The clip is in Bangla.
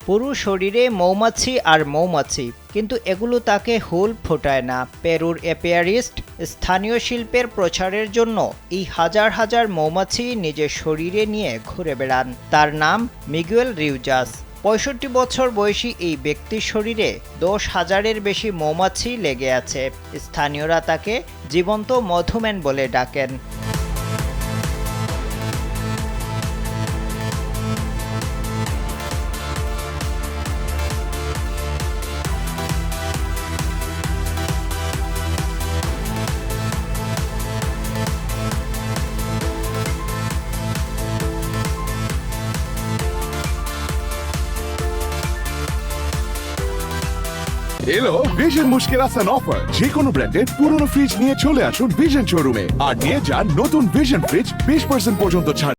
পুরো শরীরে মৌমাছি আর মৌমাছি, কিন্তু এগুলো তাকে হুল ফোটায় না। পেরুর অ্যাপিয়ারিস্ট স্থানীয় শিল্পের প্রচারের জন্য এই হাজার হাজার মৌমাছি নিজের শরীরে নিয়ে ঘুরে বেড়ান। তার নাম মিগুয়েল রিউজাস। ৬৫ বছর বয়সী এই ব্যক্তির শরীরে ১০,০০০-এর বেশি মৌমাছি লেগে আছে। স্থানীয়রা তাকে জীবন্ত মধুম্যান বলে ডাকেন। এলো ভিশন মুশকিল আসান অফার। যে কোনো ব্র্যান্ডের পুরনো ফ্রিজ নিয়ে চলে আসুন ভিশন শোরুমে আর নিয়ে যান নতুন ভিশন ফ্রিজ 20% পর্যন্ত ছাড়।